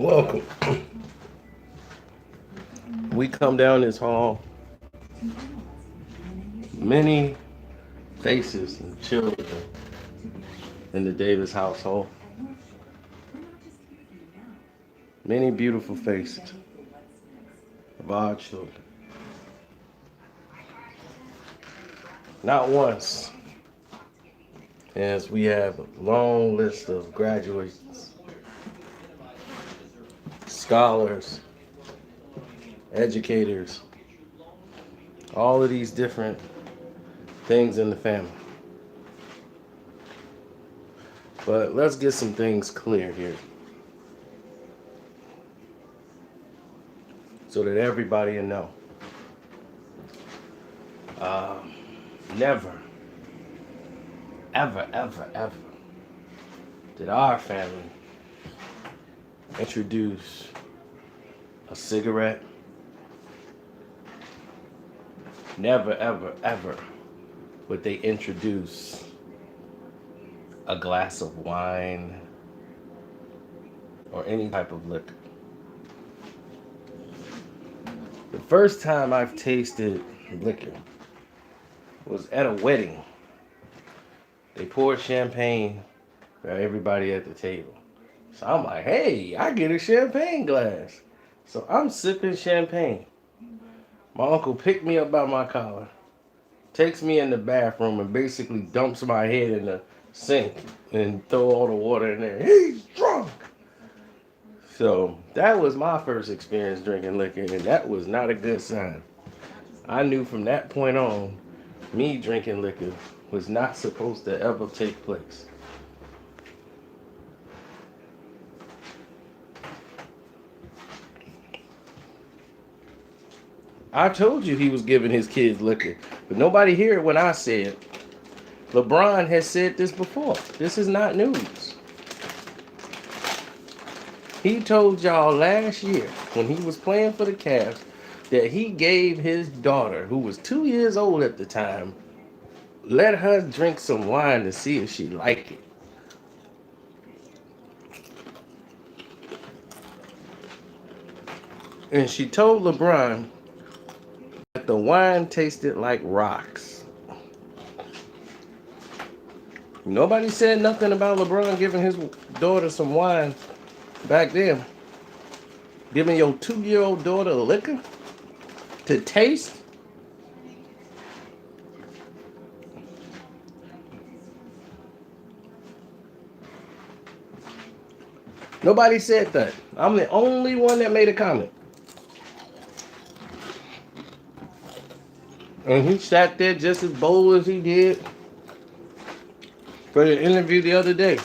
Welcome. We come down this hall, many faces and children in the Davis household. Many beautiful faces of our children. Not once, as we have a long list of graduates, scholars, educators, all of these different things in the family. But let's get some things clear here so that everybody will know. Never, ever did our family introduce a cigarette. Never, ever would they introduce a glass of wine or any type of liquor. The first time I've tasted liquor was at a wedding. They poured champagne for everybody at the table. So I'm like, hey, I get a champagne glass. So I'm sipping champagne. My uncle picked me up by my collar, takes me in the bathroom, and basically dumps my head in the sink and throw all the water in there. He's drunk. So that was my first experience drinking liquor, and that was not a good sign. I knew from that point on, me drinking liquor was not supposed to ever take place. I told you he was giving his kids liquor, but nobody heard it when I said Lebron has said this before. This is not news. He told y'all last year when he was playing for the Cavs that he gave his daughter, who was 2 years old at the time, let her drink some wine to see if she liked it. And she told LeBron that the wine tasted like rocks. Nobody said nothing about LeBron giving his daughter some wine back then. Giving your 2-year-old daughter liquor to taste? Nobody said that. I'm the only one that made a comment. And he sat there just as bold as he did for the interview the other day.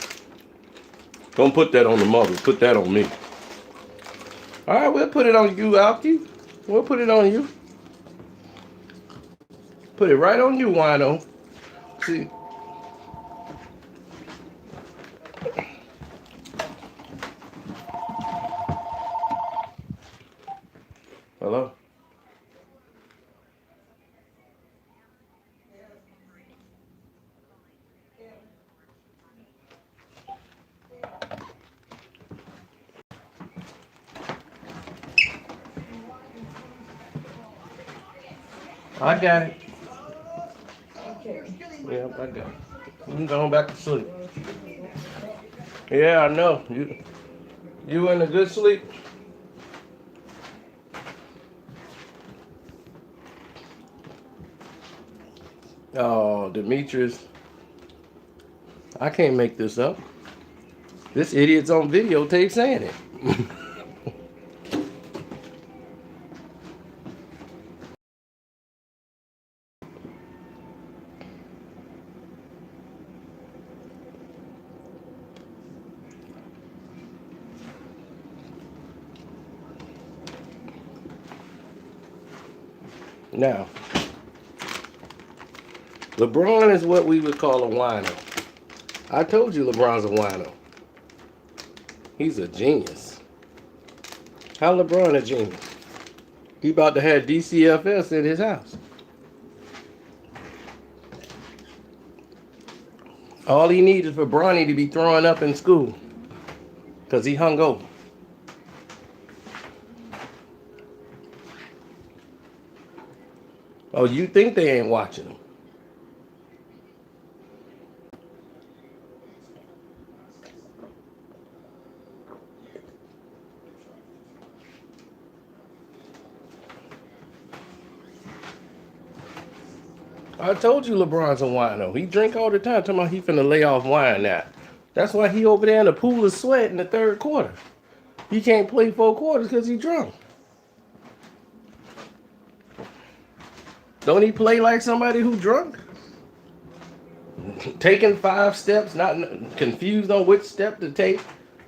Don't put that on the mother. Put that on me. All right, we'll put it on you, Alki. We'll put it on you. Put it right on you, Wino. See? Hello? I got it. Yeah, I got it. I'm going back to sleep. Yeah, I know. You in a good sleep? Oh, Demetrius. I can't make this up. This idiot's on videotape saying it. Now, LeBron is what we would call a wino. I told you LeBron's a wino. He's a genius. How LeBron a genius? He about to have DCFS in his house. All he needs is for Bronny to be throwing up in school because he hung over. Oh, you think they ain't watching them? I told you LeBron's a wino. He drink all the time, talking about he finna lay off wine now. That's why he over there in the pool of sweat in the third quarter. He can't play 4 quarters because he drunk. Don't he play like somebody who drunk? Taking 5 steps, not confused on which step to take.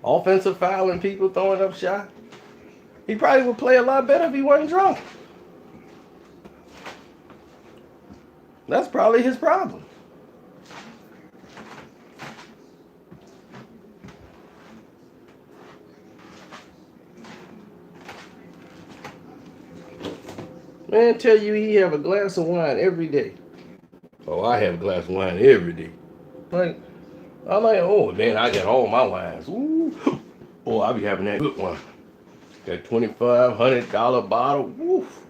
Offensive fouling people, throwing up shots. He probably would play a lot better if he wasn't drunk. That's probably his problem. Man, tell you he have a glass of wine every day. Oh, I have a glass of wine every day. Like, I'm like, oh man, I got all my wines. Ooh. Oh, I be having that good one. That $2,500 bottle. Woof.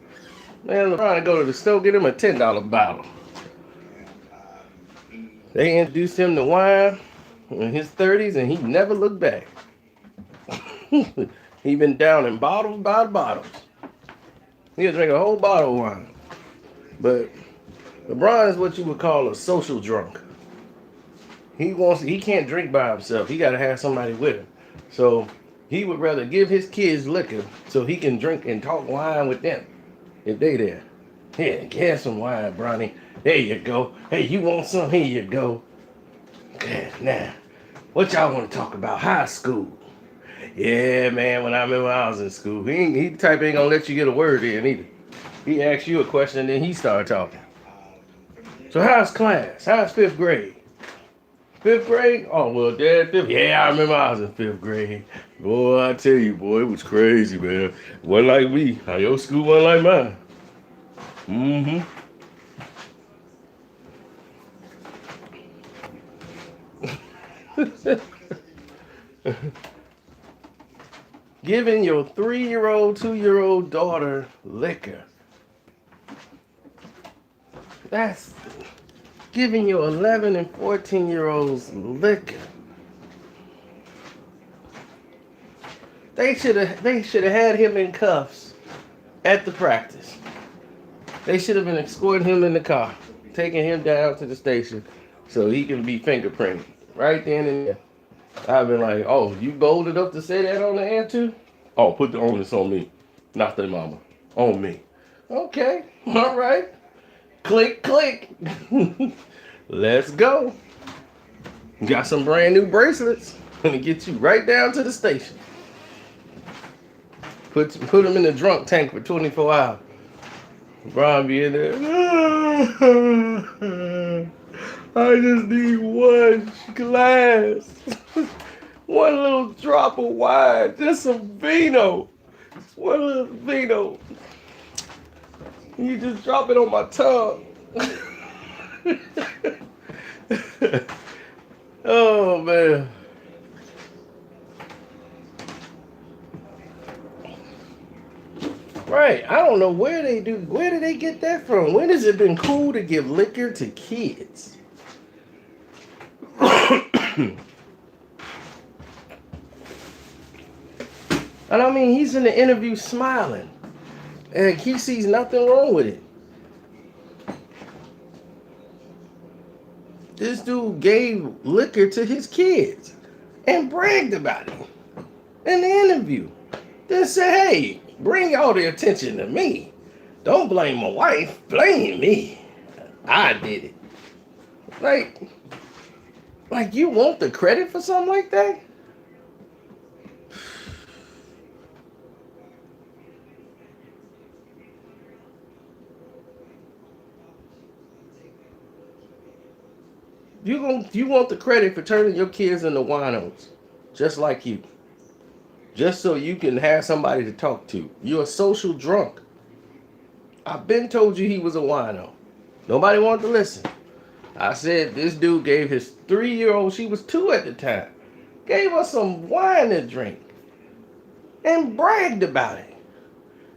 Man, LeBron go to the store, get him a $10 bottle. They introduced him to wine in his 30s, and he never looked back. He been down in bottles by bottles. He'll drink a whole bottle of wine. But LeBron is what you would call a social drunk. He can't drink by himself. He got to have somebody with him. So he would rather give his kids liquor so he can drink and talk wine with them if they there. Here, get some wine, Bronny. There you go. Hey, you want some? Here you go. Okay, now, what y'all want to talk about? High school. Yeah, man, when I was in school, he the type ain't gonna let you get a word in either. He asks you a question and then he start talking. So how's class? How's 5th grade? 5th grade? Oh, well, Dad, 5th. Yeah, I remember I was in 5th grade. Boy, I tell you, boy, it was crazy, man. It wasn't like me. How your school wasn't like mine. Giving your 3-year-old, 2-year-old daughter liquor. That's giving your 11 and 14-year-olds liquor. They should have had him in cuffs at the practice. They should have been escorting him in the car, taking him down to the station so he can be fingerprinted right then and there. I've been like, oh, you bold enough to say that on the air too? Oh, put the onus on me, not the mama. On me. Okay, all right. Click, click. Let's go. Got some brand new bracelets. Gonna get you right down to the station. Put them in the drunk tank for 24 hours. Brian be in there. I just need one glass. One little drop of wine. Just some vino. Just one little vino. You just drop it on my tongue. Oh, man. Right. I don't know where did they get that from? When has it been cool to give liquor to kids? And I mean, he's in the interview smiling. And he sees nothing wrong with it. This dude gave liquor to his kids and bragged about it in the interview. Then said, hey, bring all the attention to me. Don't blame my wife. Blame me. I did it. Like you want the credit for something like that? You want the credit for turning your kids into winos, just like you. Just so you can have somebody to talk to. You're a social drunk. I've been told you he was a wino. Nobody wanted to listen. I said this dude gave his 3-year-old, she was 2 at the time, gave her some wine to drink and bragged about it.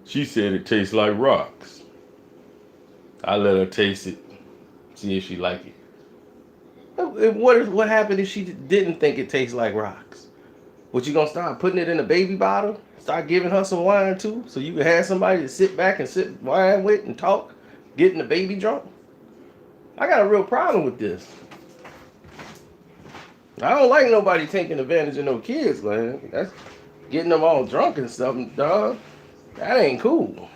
She said it tastes like rocks. I let her taste it, see if she like it. What happened if she didn't think it tastes like rocks? What, you gonna start putting it in a baby bottle? Start giving her some wine too, so you can have somebody to sit back and sip wine with and talk, getting the baby drunk? I got a real problem with this. I don't like nobody taking advantage of no kids, man. That's getting them all drunk and stuff, dog. That ain't cool.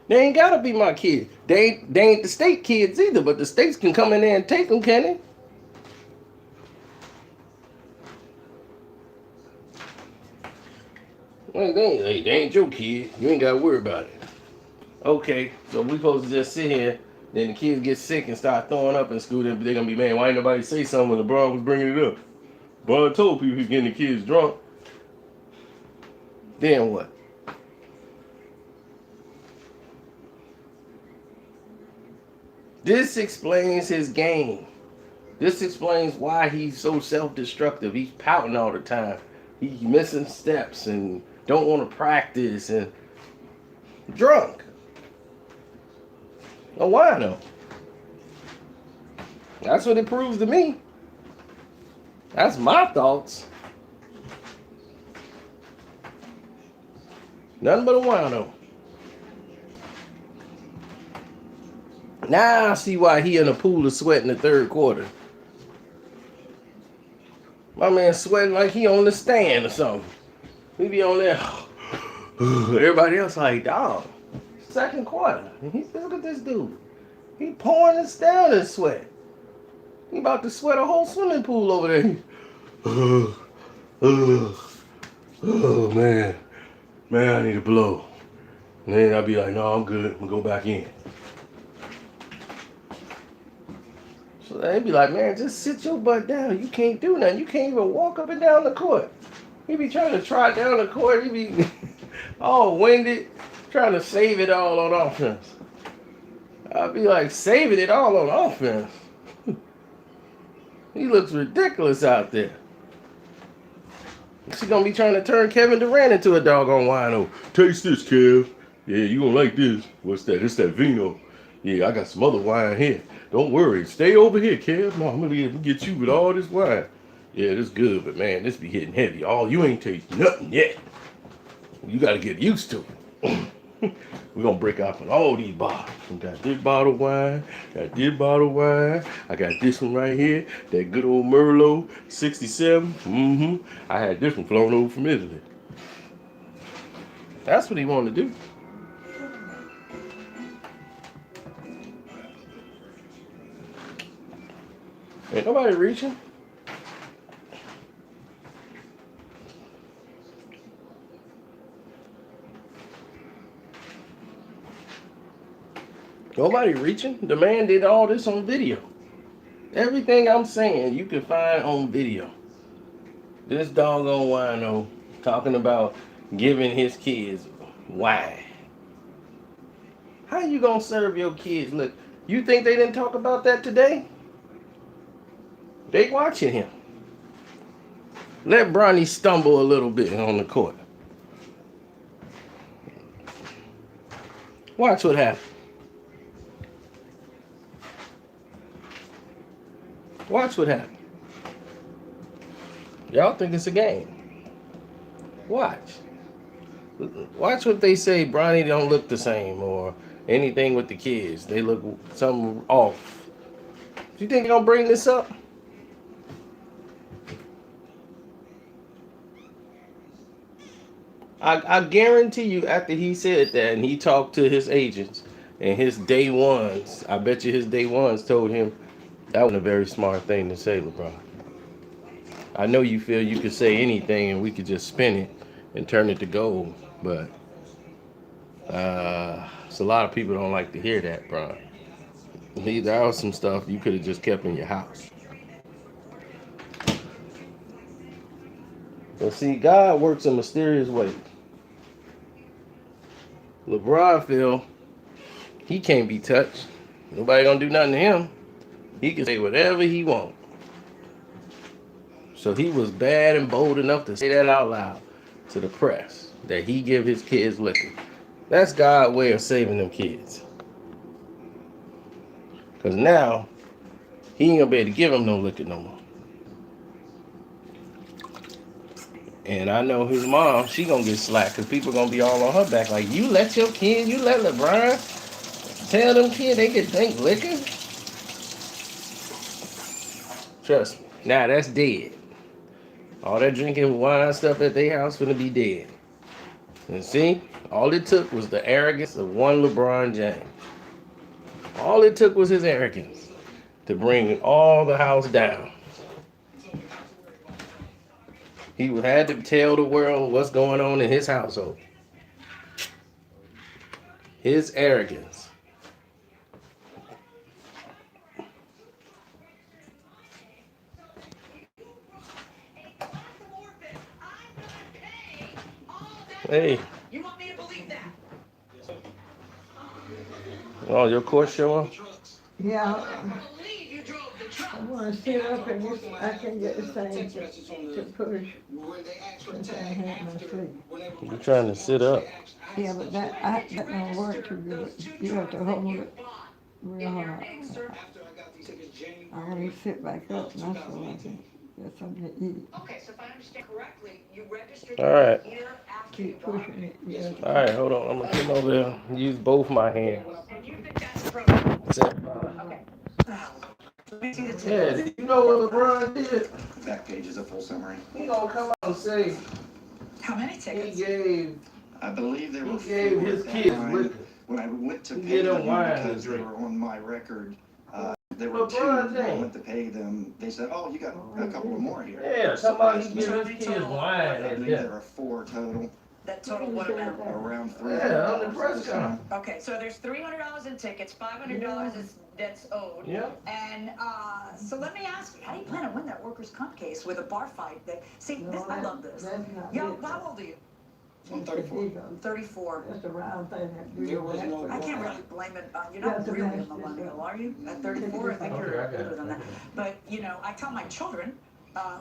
They ain't gotta be my kids. They ain't the state kids either, but the states can come in there and take them, can they? Well, they ain't your kid. You ain't gotta worry about it. Okay, so we supposed to just sit here, then the kids get sick and start throwing up in school, then they're gonna be mad. Why ain't nobody say something when LeBron was bringing it up? LeBron told people he's getting the kids drunk. Then what? This explains his game. This explains why he's so self-destructive. He's pouting all the time. He's missing steps and don't want to practice and drunk. A wino. That's what it proves to me. That's my thoughts. Nothing but a wino. Now I see why he in a pool of sweat in the third quarter. My man sweating like he on the stand or something. He be on there. Everybody else like, dog. Second quarter. Look at this dude. He pouring us down in sweat. He about to sweat a whole swimming pool over there. Oh man. Man, I need to blow. And then I'll be like, no, I'm good. I'm gonna go back in. So they be like, man, just sit your butt down. You can't do nothing. You can't even walk up and down the court. He be trying to trot down the court. He be all winded, trying to save it all on offense. I'll be like, saving it all on offense. He looks ridiculous out there. She gonna be trying to turn Kevin Durant into a doggone wino. Taste this, Kev. Yeah, you gonna like this. What's that? It's that vino. Yeah, I got some other wine here. Don't worry. Stay over here, Kev. No, I'm gonna get you with all this wine. Yeah, this good, but man, this be hitting heavy. Oh, you ain't tasted nothing yet. You gotta get used to it. We're gonna break out on all these bottles. We got this bottle of wine, got this bottle of wine. I got this one right here, that good old Merlot 67. I had this one flown over from Italy. That's what he wanted to do. Ain't nobody reaching. Nobody reaching. The man did all this on video. Everything I'm saying, you can find on video. This doggone wino talking about giving his kids wine. How you gonna serve your kids? Look, you think they didn't talk about that today? They watching him. Let Bronny stumble a little bit on the court. Watch what happens. Watch what happens. Y'all think it's a game. Watch. Watch what they say. Bronny don't look the same or anything with the kids. They look something off. Do you think they're gonna bring this up? I guarantee you after he said that and he talked to his agents and his day ones, I bet you his day ones told him that wasn't a very smart thing to say, LeBron. I know you feel you could say anything and we could just spin it and turn it to gold, but so a lot of people don't like to hear that, bro. There was some stuff you could have just kept in your house. But see, God works in mysterious ways. LeBron feel he can't be touched. Nobody gonna do nothing to him. He can say whatever he wants. So he was bad and bold enough to say that out loud. to the press that he give his kids liquor. That's God's way of saving them kids. Because now, he ain't gonna be able to give them no liquor no more. And I know his mom, she gonna get slack because people gonna be all on her back like, you let your kids, you let LeBron tell them kids they can drink liquor? Trust me. Now that's dead. All that drinking wine stuff at their house gonna be dead. And see, all it took was the arrogance of one LeBron James. All it took was his arrogance to bring all the house down. He had to tell the world what's going on in his household. His arrogance. Hey. You want me to believe that? Oh, your course showing? Yeah. I want to sit up and I can get the thing to push. Since I had my sleep. You're trying to sit up. Yeah, but that don't work too good. You have to hold it real hard. I want to sit back up, and that's so I can get something to eat. Okay, so if I understand correctly, you registered All right. here after Keep pushing it. Yes. All right, hold on. I'm going to come over there and use both my hands. and you think that's appropriate. Okay. Let me see the tip. Yeah, you know what LeBron did? Back page is a full summary. He gonna come out and say How many he tickets? gave I believe there were gave four his at that kids time. liquor. When I went to He pay get them them wine because to they drink. were on my record, there were two. LeBron When I James. went to pay them, they said, "Oh, you got a couple of more here." Yeah, somebody give his kids wine I at believe there dinner. are four total, That total what amount? around three. Yeah, on the press conference. Okay, so there's $300 in tickets, $500 is that's owed. Yeah. And so let me ask you, how do you plan to win that workers' comp case with a bar fight? I love this. That's not Yo, it. how old are you? I'm 34. 34. That's a round thing that There was no- I can't really blame it. You're not That's a really a mess. millennial, are you? At 34, I think Okay, you're I got it. older than that. But I tell my children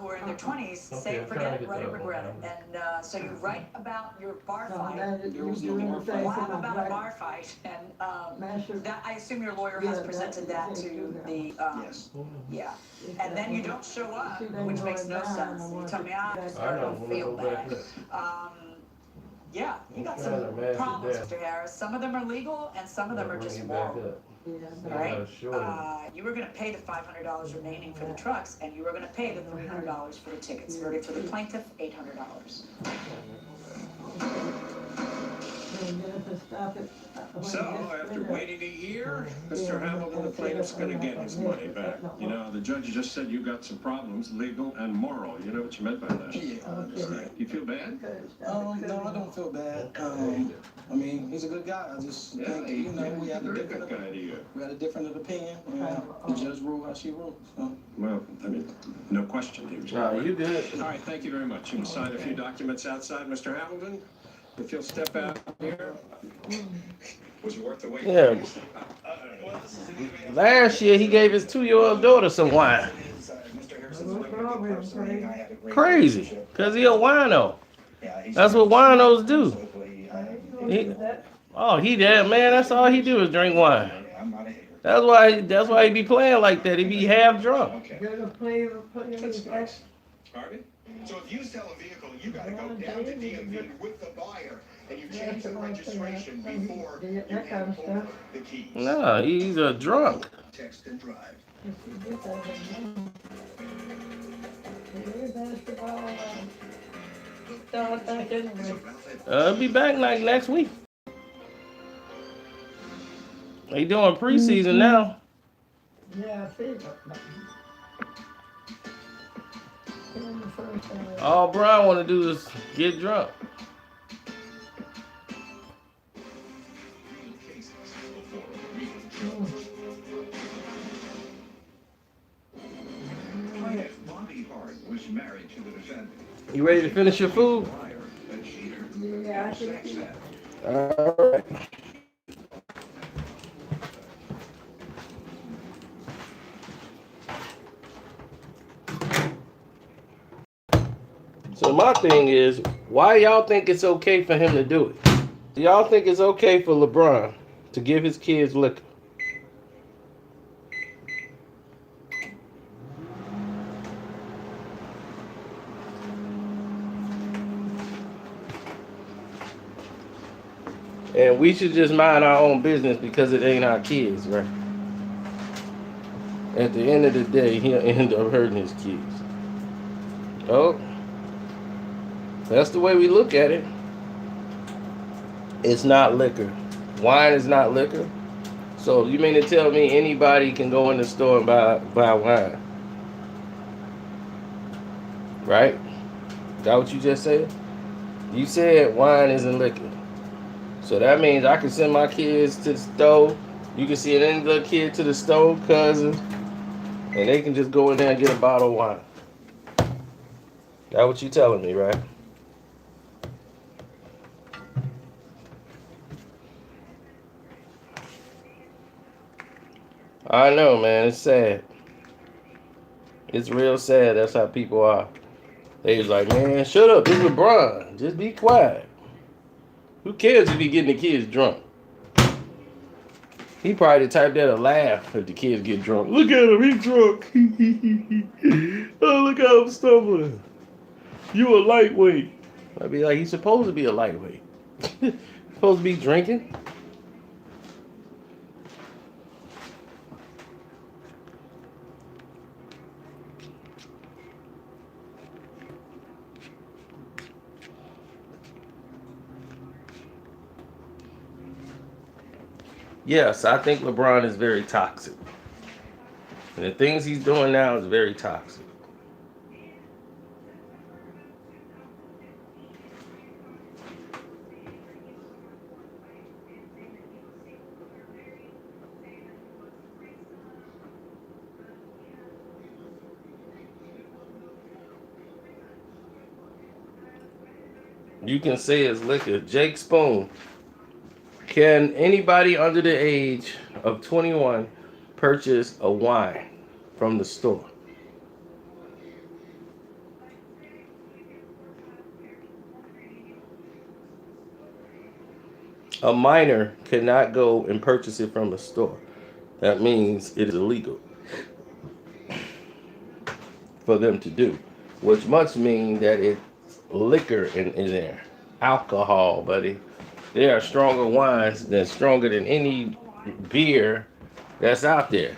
who are in their 20s, Okay, say I'm it, forget trying it, to get write it, that regret one. it. And so you write about your bar fight. There was no bar fight. Wow, about a bar fight, and that, I assume your lawyer has presented that to the, Yes. yeah. And then you don't show up, which makes no sense. You tell me, I'm I starting know. to I'm feel gonna go back bad. up. Yeah, you got I'm some trying to match it problems, down. Mr. Harris. Some of them are legal and some of them are Bring just it back moral. up. Yeah, Right? Sure. You were gonna pay the $500 remaining for the trucks, and you were gonna pay the $300 for the tickets. For the plaintiff, $800. So, after waiting a year, Mr. Hamilton, the plaintiff's gonna get his money back. You know, the judge just said you got some problems, legal and moral. You know what you meant by that? Yeah, I understand. You feel bad? No, I don't feel bad. I mean, he's a good guy. I just Yeah, think, he's we had a very good different, guy to you. we had a different opinion. The judge ruled how she ruled. So. Well, I mean, no question he was No, right. you good. All right, thank you very much. You can sign a few documents outside, Mr. Hamilton. If you'll step out here. Was it worth the wait? Yeah. Last year he gave his 2-year-old daughter some wine. Crazy, cause he a wino. That's what winos do. He did, man. That's all he do is drink wine. That's why he be playing like that. He be half drunk. Harvey? So if you sell a vehicle, you gotta go down to DMV with the buyer, and you change the registration before you hand over the keys. No, he's a drunk. Text and drive. I'll be back like next week. They doing preseason now. Yeah, I see. All Brian want to do is get drunk. Bobby Hart was married to the defendant. You ready to finish your food? A cheater. Yeah, I think. All right. So my thing is, why y'all think it's okay for him to do it? Do y'all think it's okay for LeBron to give his kids liquor? And we should just mind our own business because it ain't our kids, right? At the end of the day, he'll end up hurting his kids. Oh, that's the way we look at it. It's not liquor. Wine is not liquor. So you mean to tell me anybody can go in the store and buy wine? Right? Is that what you just said? You said wine isn't liquor. So that means I can send my kids to the store. You can see any little kid to the store, cousin, and they can just go in there and get a bottle of wine. That's what you telling me, right? I know, man. It's sad. It's real sad. That's how people are. They was like, man, shut up. It's LeBron. Just be quiet. Who cares if he getting the kids drunk? He probably the type that'll laugh if the kids get drunk. Look at him, he's drunk. Oh, look how I'm stumbling. You a lightweight. I'd be like, he's supposed to be a lightweight. Supposed to be drinking. Yes, I think LeBron is very toxic. And the things he's doing now is very toxic. You can say it's liquor. Jake Spoon. Can anybody under the age of 21 purchase a wine from the store? A minor cannot go and purchase it from a store. That means it is illegal for them to do, which must mean that it's liquor in there. Alcohol, buddy. There are stronger wines that's stronger than any beer that's out there.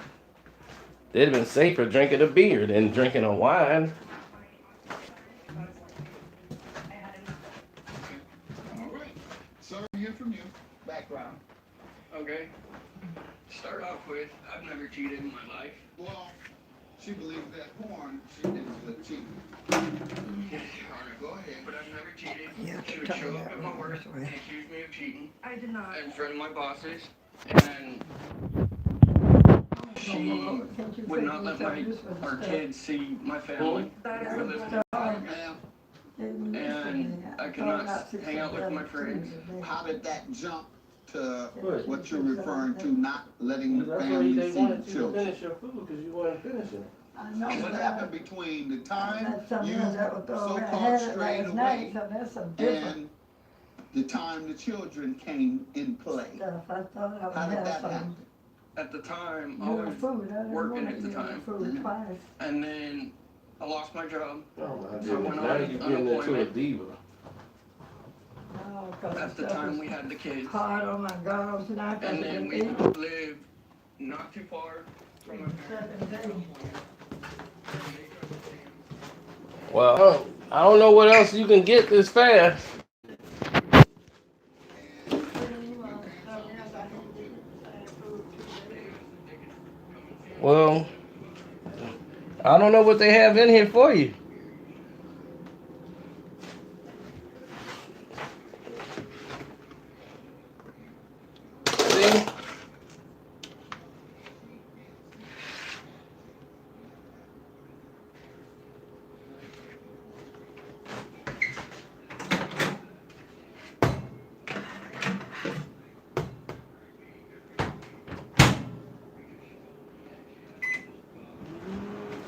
They'd have been safer drinking a beer than drinking a wine. All right. So hear from you. Background. Okay. Start off with, I've never cheated in my life. Well, she believes that porn, she thinks that cheating. Yes, Your Honor, Go ahead. but I've never cheated. Yeah, She would show up at my work and accuse me of cheating I did not. in front of my bosses, and she would not let our kids see my family. We lived Ma'am, and I could not hang out with my friends. how did that jump to what you're referring to, not letting the That's why family they see wanted the you to children? finish your food because you weren't finishing it. I know What that. happened between the time That's something you else that was thrown. I so-called had it strayed last night, away so that's some different and the time the children came in play? stuff. I thought I would How did have that some. happen? At the time, I Your was food, I didn't working want at the to time. food twice. And then I lost my job. Oh my So goodness. when Now I you're was getting into a unemployment, diva. Oh, 'cause at the stuff time is we had the kids. hard on my girls and I got And to then we eat. lived not too far from my parents. Well, I don't know what else you can get this fast. Well, I don't know what they have in here for you. See?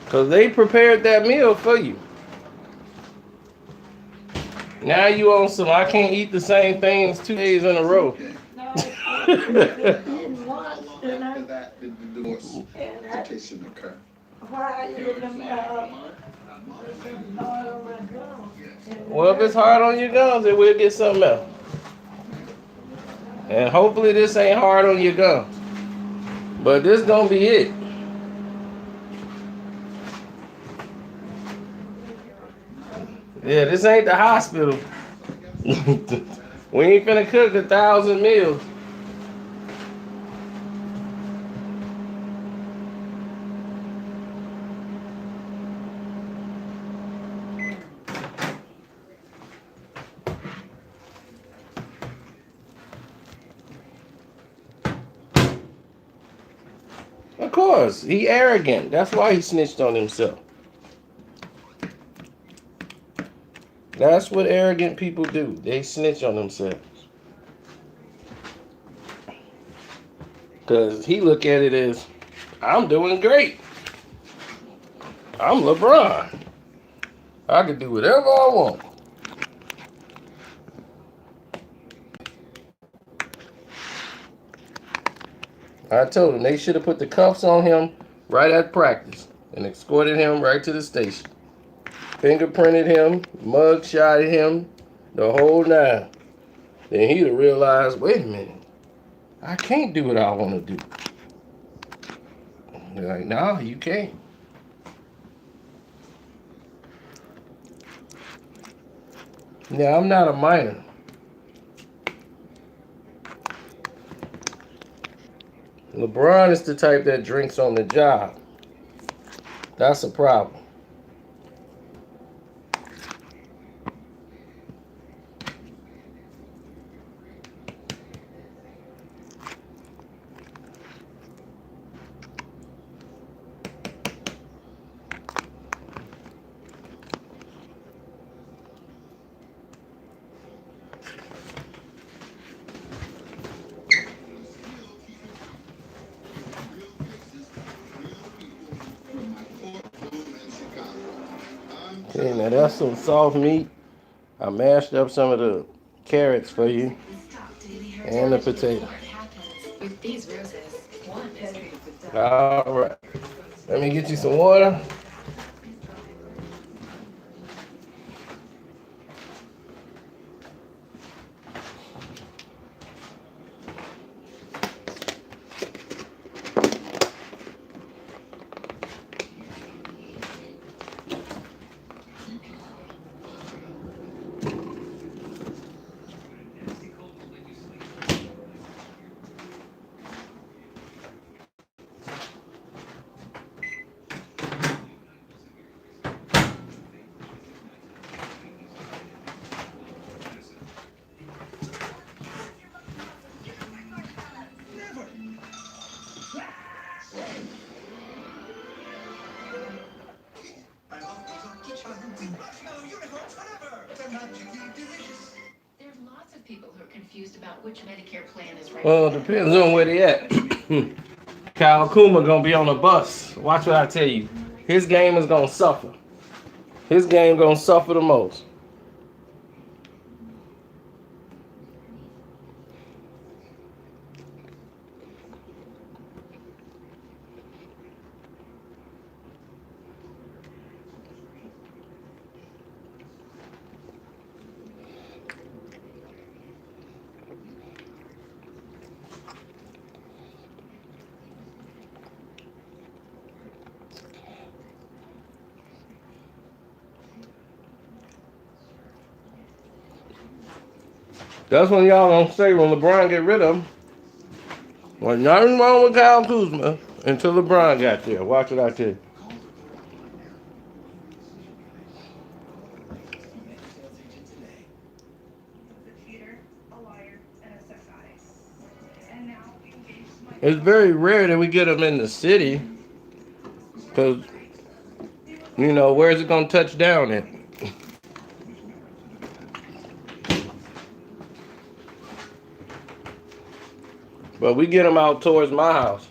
Because they prepared that meal for you. Now you on some, I can't eat the same things 2 days in a row. No, it's eating once, How long and after that did the divorce and petition occur? why are you them, hard on my gums? Well, if it's hard on your gums, then we'll get something else. And hopefully this ain't hard on your gums. But this gonna be it. Yeah, this ain't the hospital. We ain't finna cook 1,000 meals. Of course, he arrogant. That's why he snitched on himself. That's what arrogant people do. They snitch on themselves. Because he look at it as, I'm doing great. I'm LeBron. I can do whatever I want. I told him they should have put the cuffs on him right at practice and escorted him right to the station. Fingerprinted him, mug shotted him, the whole nine. Then he'd have realized, wait a minute, I can't do what I want to do. They're like, no, you can't. Now, I'm not a minor. LeBron is the type that drinks on the job. That's a problem. Okay, now that's some soft meat. I mashed up some of the carrots for you and the potato. All right. Let me get you some water. There's lots of people who are confused about which Medicare plan is right. Well, it depends on where they at. Kyle Kuma gonna be on the bus. Watch what I tell you. His game is gonna suffer. His game gonna suffer the most. That's when y'all gonna say when LeBron get rid of him. Well, nothing wrong with Kyle Kuzma until LeBron got there. Watch what I tell you. It's very rare that we get them in the city, because, you know, where's it gonna touch down at? But we get them out towards my house.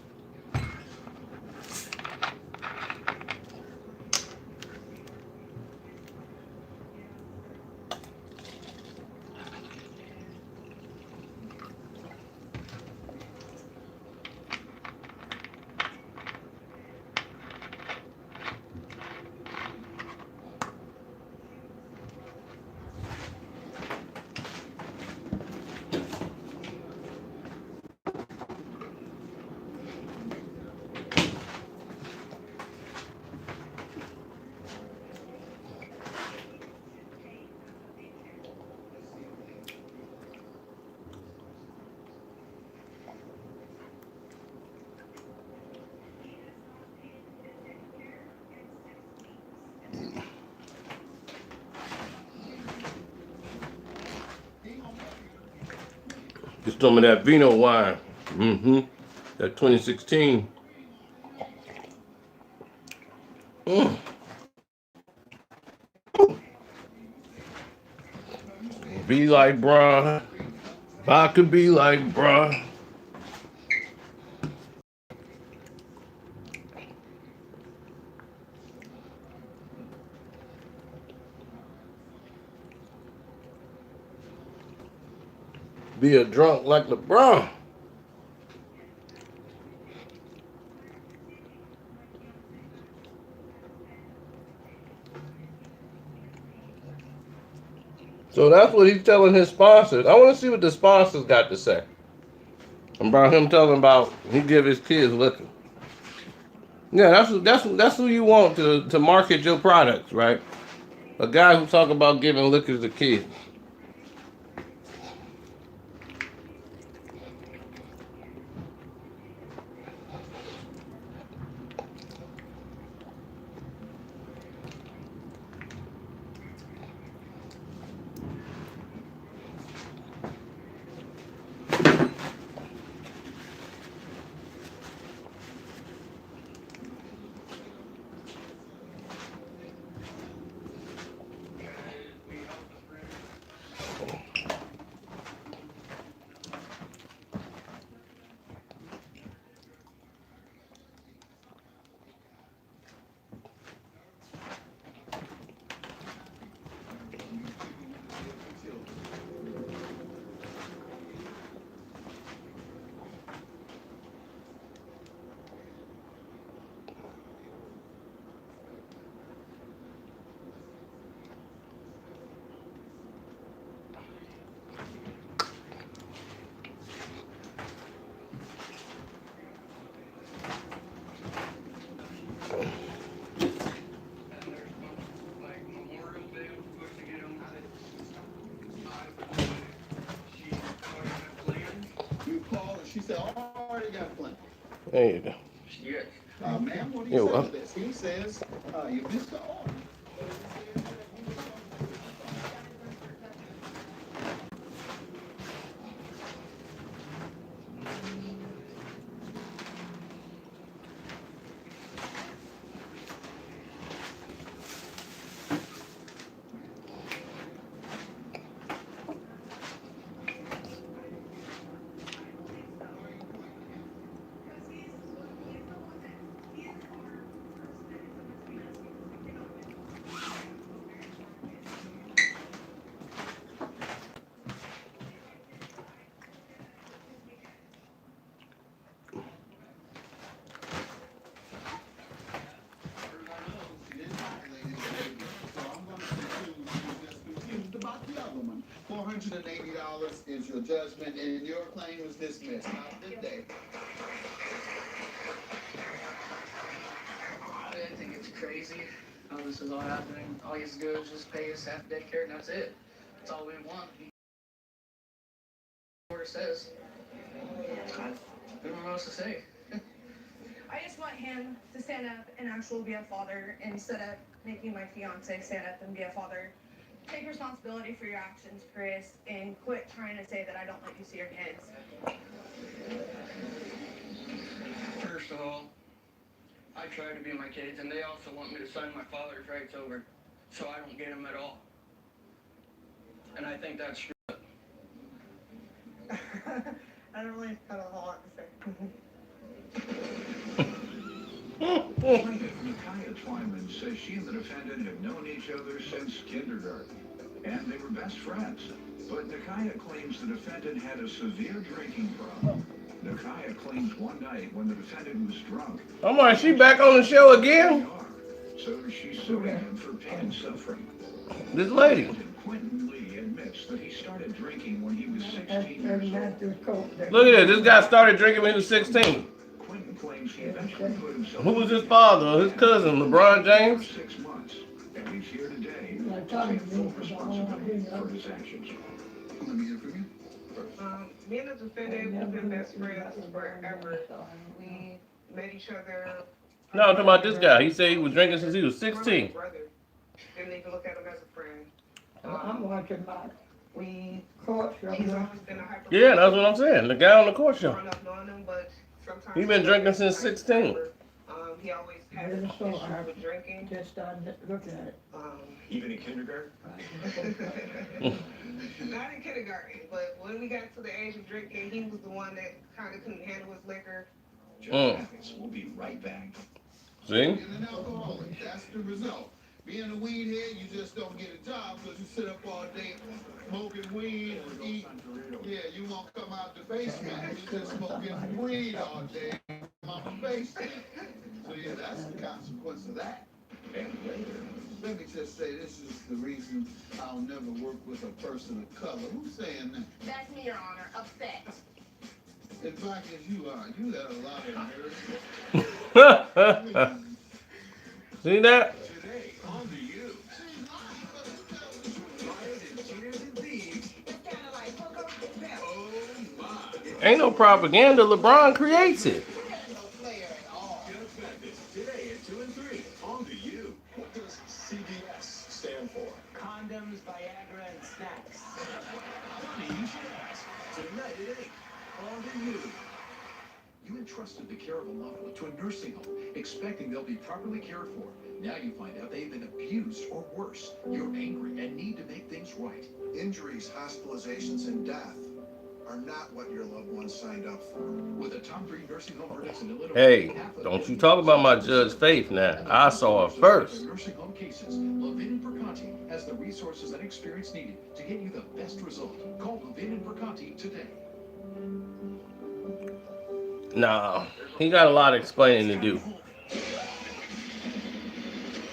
Get some of that vino wine. Mm-hmm. That 2016. Mm. Be like bruh. If I could be like bruh. Be a drunk like Lebron. So that's what he's telling his sponsors. I want to see what the sponsors got to say about him telling about he give his kids liquor. Yeah, that's who you want to market your products, right? A guy who talk about giving liquor to kids. You called and she said, oh, I already got a plan. There you go. Yes. Ma'am, what do you say to this? He says, you missed the order. About the other one. $480 is your judgment, and your claim was dismissed. Have a good day. I think it's crazy how this is all happening. All he has to do is just pay his half debt care and that's it. That's all we want. What it says. I don't know what else to say. I just want him to stand up and actually be a father instead of making my fiance stand up and be a father. Take responsibility for your actions, Chris, and quit trying to say that I don't let you see your kids. First of all, I try to be my kids, and they also want me to sign my father's rights over, so I don't get them at all. And I think that's true. I don't really have a whole lot to say. Plaintiff Micaiah Twyman says she and the defendant have known each other since kindergarten, and they were best friends. But Micaiah claims the defendant had a severe drinking problem. Micaiah claims one night when the defendant was drunk. Oh my, she back on the show again? So she's suing him for pain and suffering. This lady. Quentin Lee admits that he started drinking when he was 16 years old. Look at this. This guy started drinking when he was 16. Quentin claims he eventually put himself. Who was his father? His cousin, LeBron James? 6 months, and he's here today to take full responsibility for his actions. Let me hear from you. Me and the defendant, we've been best friends forever. We met each other. No, I'm talking about this guy. He said he was drinking since he was 16. Brother. Didn't even look at him as a friend. I'm watching my He's Court show. always been a hyper. Yeah, that's what I'm saying. The guy on the court show. Growing up knowing him, but sometimes He been drinking since 16. He always had Really issues so hard. with drinking. Just started looking at it. Even in kindergarten? Not in kindergarten, but when we got to the age of drinking, he was the one that kind of couldn't handle his liquor. We'll be right back. See? Being an alcoholic, that's the result. Being a weed head, you just don't get a job because you sit up all day smoking weed and eat. Yeah, you won't come out the basement. You just smoking weed all day out the basement. So yeah, that's the consequence of that. And later. Let me just say, this is the reason I'll never work with a person of color. Who's saying that? That's me, Your Honor. Upset. In fact, as you are, you got a lot of nerve. See that? Today, on to you. Riot and cheaters and thieves. It's kind of like poker. Oh my. Ain't no propaganda. LeBron creates it. Just Madness. Today at 2 and 3. On to you. What does CBS stand for? Condoms, Viagra, and snacks. Funny you should ask. Tonight at 8. On to you. You entrusted the care of a loved one to a nursing home, expecting they'll be properly cared for. Now you find out they've been abused or worse. You're angry and need to make things right. Injuries, hospitalizations, and death are not what your loved ones signed up for. With a top 3 nursing home verdicts in Illinois. Hey, don't you talk about my Judge Faith now. I saw it first. Nursing home cases. Levin and Perconti has the resources and experience needed to get you the best result. Call Levin and Perconti today. Nah, he got a lot of explaining to do.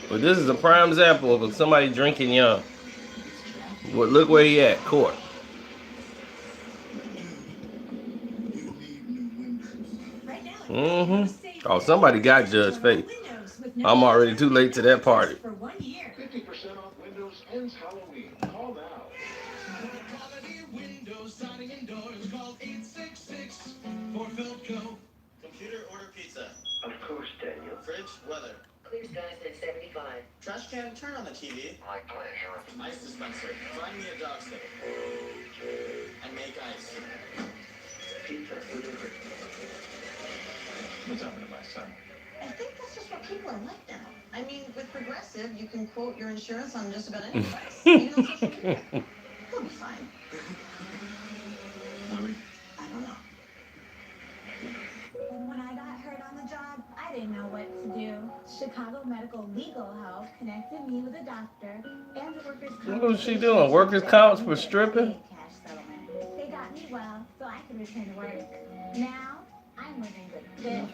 But this is a prime example of somebody drinking young. But look where he at, court. Oh, somebody got Judge Faith. I'm already too late to that party. 50% off Windows ends Halloween. Call now. Quality windows, siding and doors. Call 866 for Philco. Computer order pizza. Of course, Daniel. Fridge weather. Clear skies at 75. Trash can turn on the TV. My pleasure. Ice dispenser. Find me a dog stick. And make ice. Pizza delivered. What's happening, my son? I think that's just what people are like now. I mean, with Progressive, you can quote your insurance on just about any device, even on social media. He'll be fine. Louis? I don't know. And when I got hurt on the job, I didn't know what to do. Chicago Medical Legal Help connected me with a doctor and the workers' comp. What was she doing? Workers' comps for stripping? Cash settlement. They got me well, so I could return to work. Now, I'm living good.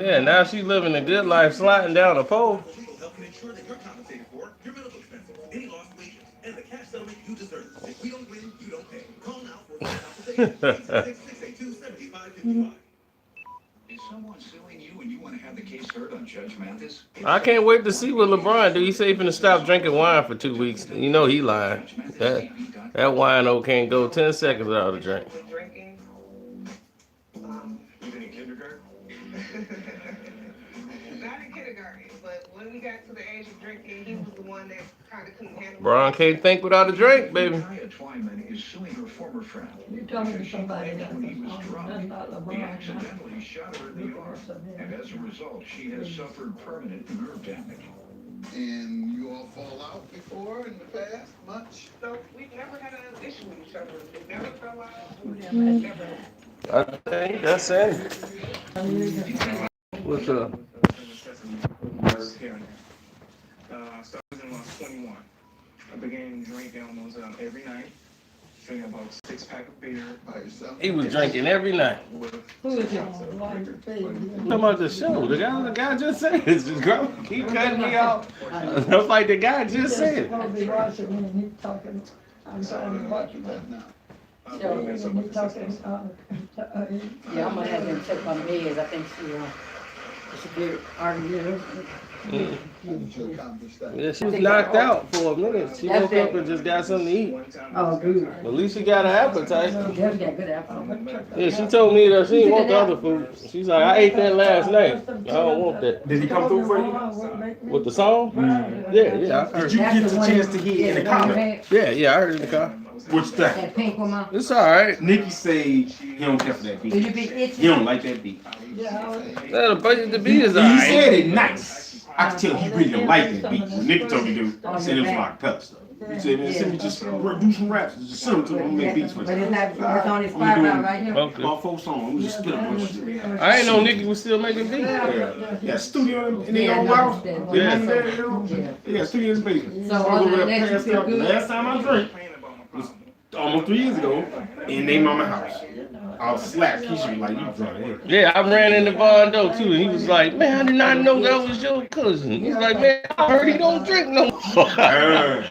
Yeah, now she living a good life sliding down a pole. Legal help can ensure that you're compensated for your medical expenses, any lost wages, and the cash settlement you deserve. If we don't win, you don't pay. Call now for a consultation. 866-682-7555. Is someone suing you and you want to have the case heard on Judge Mathis? I can't wait to see what LeBron do. He say he's finna stop drinking wine for 2 weeks. You know he lying. That wino can't go 10 seconds without a drink. Drinking. Even in kindergarten? Not in kindergarten, but when we got to the age of drinking, he was the one that kind of couldn't handle. LeBron can't think without a drink, baby. Maya Twyman is suing her former friend. You talking to Because she somebody claimed that's when he was drunk, not he LeBron. accidentally shot her in the arm. And as a result, she has suffered permanent nerve damage. And you all fall out before in the past, much? So we've never had an issue with each other. We've never fell out. Never. I think that's it. What's up? So I was in 21. I began drinking almost every night. Drinking about 6-pack of beer. By yourself? He was drinking every night. Who is it? Talking about the show. The guy just said it. Just keep cutting me off. That's like the guy just said it. I'll be watching when he's talking. I'm trying to watch him now. So when he's talking, Yeah, I'm gonna have him check on me as I think she be arguing. Yeah, she was knocked out for a minute. She woke up and just got something to eat. Oh, good. At least she got an appetite. She has got good appetite. Yeah, she told me that she didn't want the other food. She's like, I ate that last night. I don't want that. Did he come through for you? With the song? Yeah, I heard. Did you get the chance to hear it in the car? Yeah, I heard it in the car. What's that? That pink one, Mom? It's all right. Nikki say he don't care for that beat. Did you be itchy? He don't like that beat. Yeah, the beat is all He right. said it nice. I could tell he really don't like that beat. When Nikki told me to do, he said it was like pep stuff. He said, man, send me just do some raps. Just send them to him. I'm gonna make beats with But him. it's not, it's on his spot right here. Okay. About 4 songs. I'm just spit up my shit. I ain't know Nikki was still making beats. Yeah, studio in their own house. Yeah. Yeah, studio in the basement. So I was on over the there next passed out. good? Last time I drank was almost 3 years ago in their mama house. I was slapped. Keisha was like, you drunk. Yeah, I ran into Von Doe too, and he was like, man, I did not know that was your cousin. He's like, man, I heard he don't drink no more.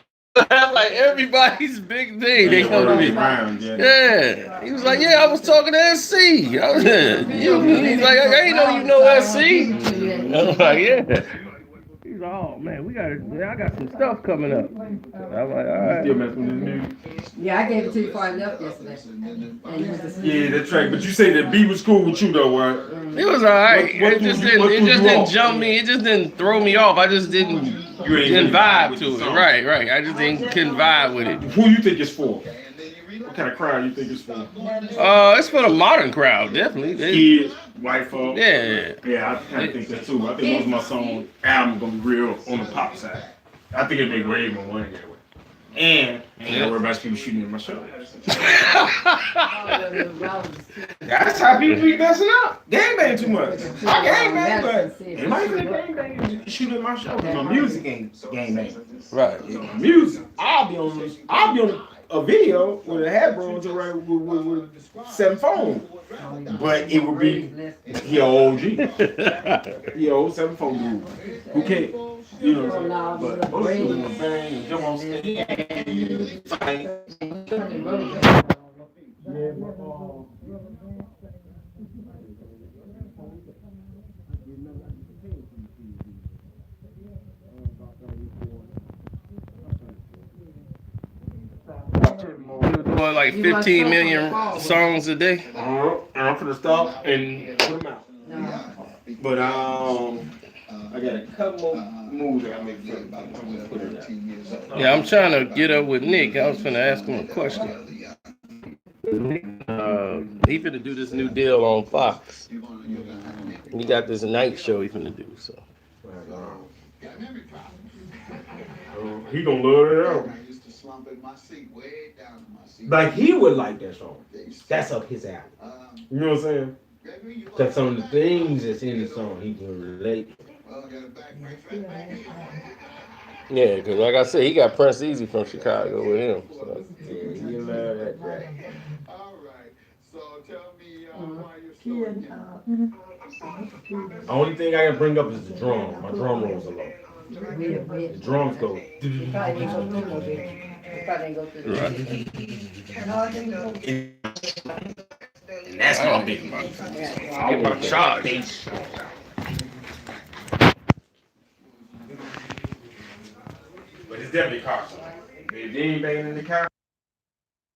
Like everybody's big thing, they come to me. Yeah, he was like, yeah, I was talking to SC. He's like, I ain't know you know SC. I was like, yeah. He's like, oh man, I got some stuff coming up. I'm like, all right. Still messing with this dude. Yeah, I gave it to you before I left yesterday. And you was asleep. Yeah, that's right. But you say the beat was cool with you though, right? It was all right. It just didn't jump me. It just didn't throw me off. I just didn't vibe to it. Right. I just couldn't vibe with it. Who you think it's for? What kind of crowd you think it's for? It's for the modern crowd, definitely. Kids, white folk. Yeah. Yeah, I kind of think that too. I think most of my song album gonna be real on the pop side. I think it make way more money that way. And I ain't gotta worry about people shooting in my show. That's how people be messing up. Gangbang too much. I gangbang, but it might be gangbang shoot in my show. My music ain't gangbang. Right. My music. I'll be on a video with a hat bro with 7 phones. But it would be he OG. He old 7 phone group. Who can't? You know what I'm saying? But most of them bang and jump on stage. Fight. Doing like 15 million songs a day. I'm finna stop and put them out. But I got a couple more moves that I make for I'm gonna put it out. Yeah, I'm trying to get up with Nick. I was finna ask him a question. He finna do this new deal on Fox. He got this night show he finna do. So. He gonna love it out. Like he would like that song. That's up his alley. You know what I'm saying? Cause some of the things that's in the song he can relate. Yeah, because like I said, he got Prince Easy from Chicago with him. So. Yeah, you love that track. Only thing I can bring up is the drum. My drum rolls are low. The drums go. And that's my big one. Get my charge. But it's definitely Karceno. If they ain't banging in the car,